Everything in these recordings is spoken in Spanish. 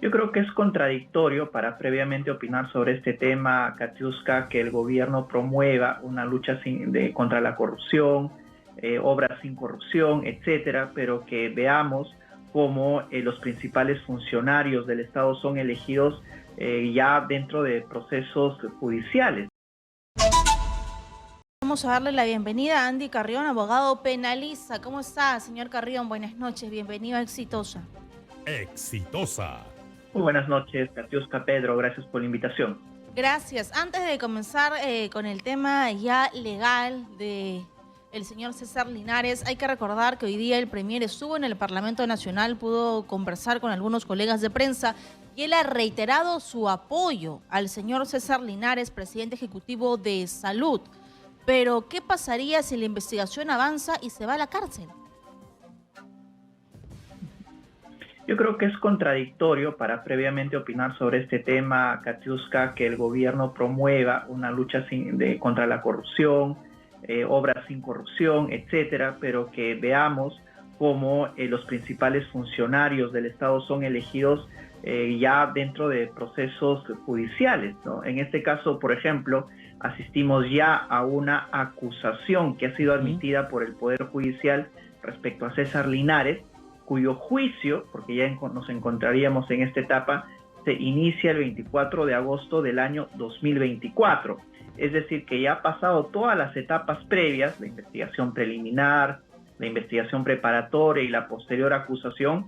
Yo creo que es contradictorio para previamente opinar sobre este tema, Katiuska, que el gobierno promueva una lucha contra la corrupción, obras sin corrupción, etcétera, pero que veamos cómo los principales funcionarios del Estado son elegidos ya dentro de procesos judiciales. Vamos a darle la bienvenida a Andy Carrión, abogado penalista. ¿Cómo está, señor Carrión? Buenas noches, bienvenido a Exitosa. Exitosa. Muy buenas noches, Katiuska, Pedro, gracias por la invitación. Gracias. Antes de comenzar con el tema ya legal de el señor César Linares, hay que recordar que hoy día el Premier estuvo en el Parlamento Nacional, pudo conversar con algunos colegas de prensa y él ha reiterado su apoyo al señor César Linares, presidente ejecutivo de Salud. Pero, ¿qué pasaría si la investigación avanza y se va a la cárcel? Yo creo que es contradictorio para previamente opinar sobre este tema, Katiuska, que el gobierno promueva una lucha contra la corrupción, obras sin corrupción, etcétera, pero que veamos cómo los principales funcionarios del Estado son elegidos ya dentro de procesos judiciales, ¿no? En este caso, por ejemplo, asistimos ya a una acusación que ha sido admitida por el Poder Judicial respecto a César Linares, cuyo juicio, porque ya nos encontraríamos en esta etapa, se inicia el 24 de agosto del año 2024. Es decir, que ya ha pasado todas las etapas previas, la investigación preliminar, la investigación preparatoria y la posterior acusación,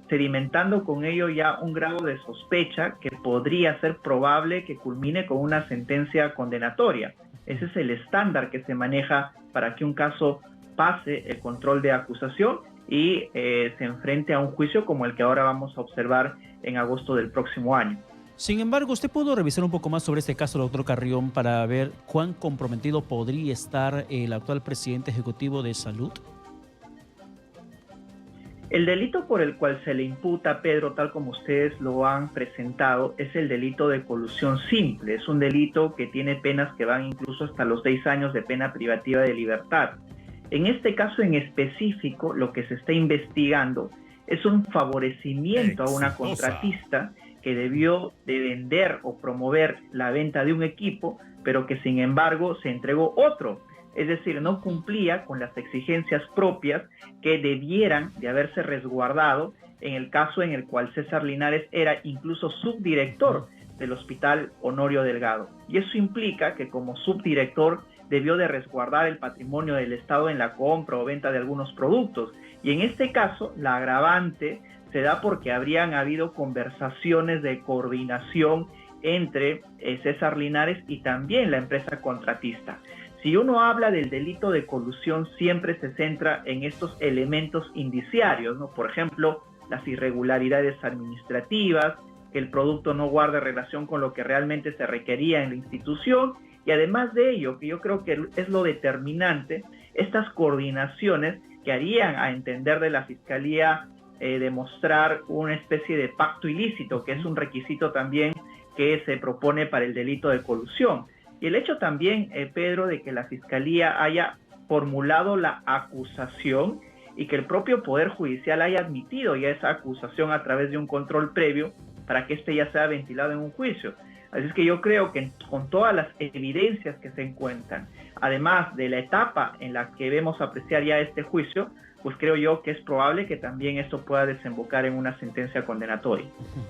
sedimentando con ello ya un grado de sospecha que podría ser probable que culmine con una sentencia condenatoria. Ese es el estándar que se maneja para que un caso pase el control de acusación y se enfrente a un juicio como el que ahora vamos a observar en agosto del próximo año. Sin embargo, ¿usted pudo revisar un poco más sobre este caso, doctor Carrión, para ver cuán comprometido podría estar el actual presidente ejecutivo de Salud? El delito por el cual se le imputa, Pedro, tal como ustedes lo han presentado, es el delito de colusión simple. Es un delito que tiene penas que van incluso hasta los 6 años de pena privativa de libertad. En este caso en específico, lo que se está investigando es un favorecimiento a una contratista que debió de vender o promover la venta de un equipo, pero que sin embargo se entregó otro. Es decir, no cumplía con las exigencias propias que debieran de haberse resguardado en el caso en el cual César Linares era incluso subdirector del Hospital Honorio Delgado. Y eso implica que como subdirector debió de resguardar el patrimonio del Estado en la compra o venta de algunos productos. Y en este caso, la agravante se da porque habrían habido conversaciones de coordinación entre César Linares y también la empresa contratista. Si uno habla del delito de colusión, siempre se centra en estos elementos indiciarios, ¿no? Por ejemplo, las irregularidades administrativas, que el producto no guarde relación con lo que realmente se requería en la institución, y además de ello, que yo creo que es lo determinante, estas coordinaciones que harían a entender de la Fiscalía demostrar una especie de pacto ilícito, que es un requisito también que se propone para el delito de colusión. Y el hecho también, Pedro, de que la Fiscalía haya formulado la acusación y que el propio Poder Judicial haya admitido ya esa acusación a través de un control previo para que éste ya sea ventilado en un juicio. Así es que yo creo que con todas las evidencias que se encuentran, además de la etapa en la que debemos apreciar ya este juicio, pues creo yo que es probable que también esto pueda desembocar en una sentencia condenatoria.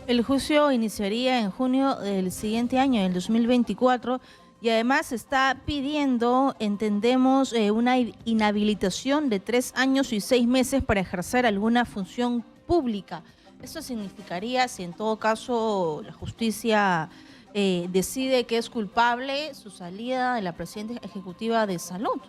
El juicio iniciaría en junio del siguiente año, el 2024, y además está pidiendo, entendemos, una inhabilitación de 3 años y 6 meses para ejercer alguna función pública. Esto significaría, si en todo caso la justicia decide que es culpable, su salida de la presidenta ejecutiva de Salud.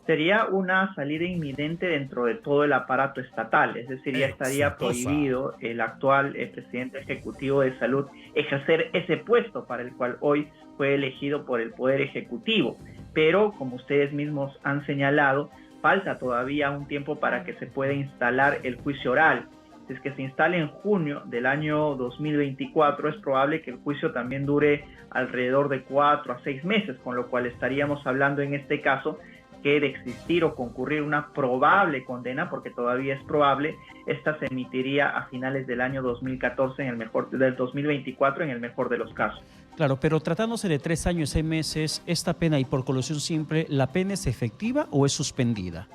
Sería una salida inminente dentro de todo el aparato estatal, es decir, ya estaría prohibido el actual presidente ejecutivo de Salud ejercer ese puesto para el cual hoy fue elegido por el Poder Ejecutivo. Pero, como ustedes mismos han señalado, falta todavía un tiempo para que se pueda instalar el juicio oral. Si es que se instale en junio del año 2024, es probable que el juicio también dure alrededor de 4 a 6 meses, con lo cual estaríamos hablando en este caso que de existir o concurrir una probable condena, porque todavía es probable, esta se emitiría a finales del año 2014, del 2024 en el mejor de los casos. Claro, pero tratándose de 3 años y 6 meses, esta pena y por colusión simple, ¿la pena es efectiva o es suspendida?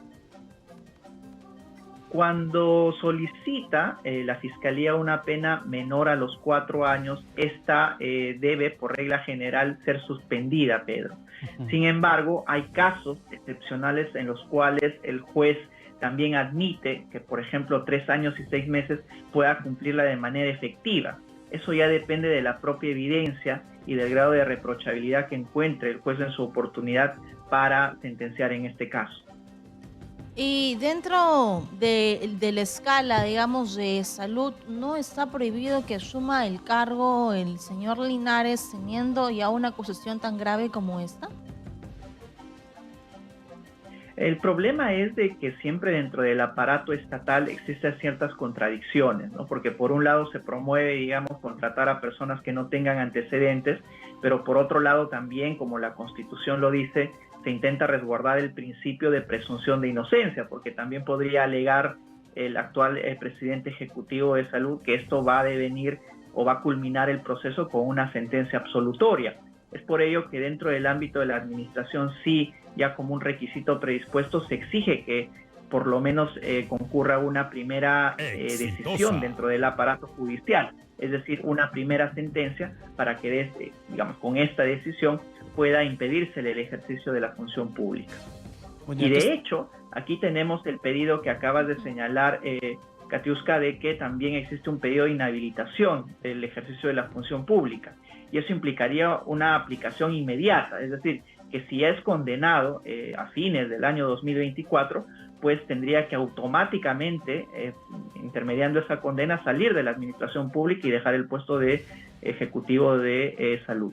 Cuando solicita la Fiscalía una pena menor a los 4 años, esta debe, por regla general, ser suspendida, Pedro. Sin embargo, hay casos excepcionales en los cuales el juez también admite que, por ejemplo, 3 años y 6 meses pueda cumplirla de manera efectiva. Eso ya depende de la propia evidencia y del grado de reprochabilidad que encuentre el juez en su oportunidad para sentenciar en este caso. Y dentro de la escala, digamos, de salud, ¿no está prohibido que asuma el cargo el señor Linares teniendo ya una acusación tan grave como esta? El problema es de que siempre dentro del aparato estatal existen ciertas contradicciones, ¿no? Porque por un lado se promueve, digamos, contratar a personas que no tengan antecedentes, pero por otro lado también, como la Constitución lo dice, se intenta resguardar el principio de presunción de inocencia, porque también podría alegar el actual presidente ejecutivo de salud que esto va a devenir o va a culminar el proceso con una sentencia absolutoria. Es por ello que dentro del ámbito de la administración sí, ya como un requisito predispuesto, se exige que por lo menos concurra una primera decisión dentro del aparato judicial, es decir, una primera sentencia para que, digamos, con esta decisión pueda impedírsele el ejercicio de la función pública. Y de hecho, aquí tenemos el pedido que acabas de señalar, Katiuska, de que también existe un pedido de inhabilitación del ejercicio de la función pública. Y eso implicaría una aplicación inmediata, es decir, que si es condenado a fines del año 2024, pues tendría que automáticamente, intermediando esa condena, salir de la administración pública y dejar el puesto de ejecutivo de salud.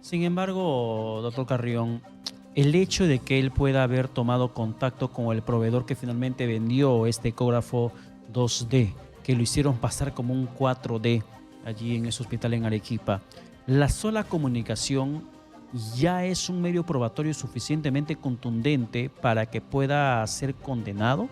Sin embargo, doctor Carrión, el hecho de que él pueda haber tomado contacto con el proveedor que finalmente vendió este ecógrafo 2D, que lo hicieron pasar como un 4D allí en ese hospital en Arequipa, ¿la sola comunicación ya es un medio probatorio suficientemente contundente para que pueda ser condenado?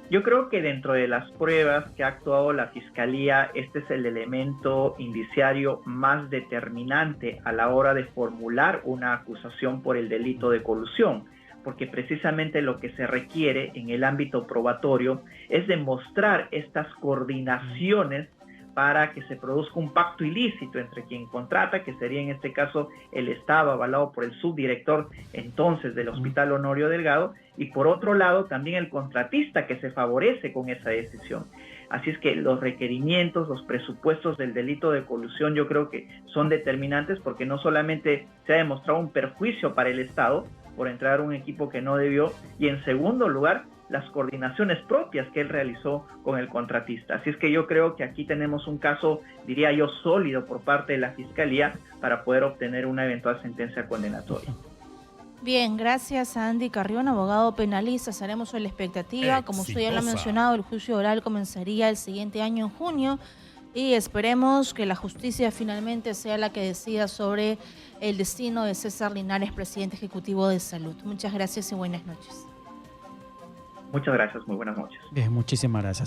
Yo creo que dentro de las pruebas que ha actuado la Fiscalía, este es el elemento indiciario más determinante a la hora de formular una acusación por el delito de colusión, porque precisamente lo que se requiere en el ámbito probatorio es demostrar estas coordinaciones para que se produzca un pacto ilícito entre quien contrata, que sería en este caso el Estado, avalado por el subdirector entonces del Hospital Honorio Delgado, y por otro lado también el contratista que se favorece con esa decisión. Así es que los requerimientos, los presupuestos del delito de colusión yo creo que son determinantes, porque no solamente se ha demostrado un perjuicio para el Estado por entrar a un equipo que no debió, y en segundo lugar, las coordinaciones propias que él realizó con el contratista. Así es que yo creo que aquí tenemos un caso, diría yo, sólido por parte de la Fiscalía para poder obtener una eventual sentencia condenatoria. Bien, gracias a Andy Carrión, abogado penalista. Estaremos a la expectativa. Como usted ya lo ha mencionado, el juicio oral comenzaría el siguiente año en junio y esperemos que la justicia finalmente sea la que decida sobre el destino de César Linares, presidente ejecutivo de salud. Muchas gracias y buenas noches. Muchas gracias, muy buenas noches. Muchísimas gracias.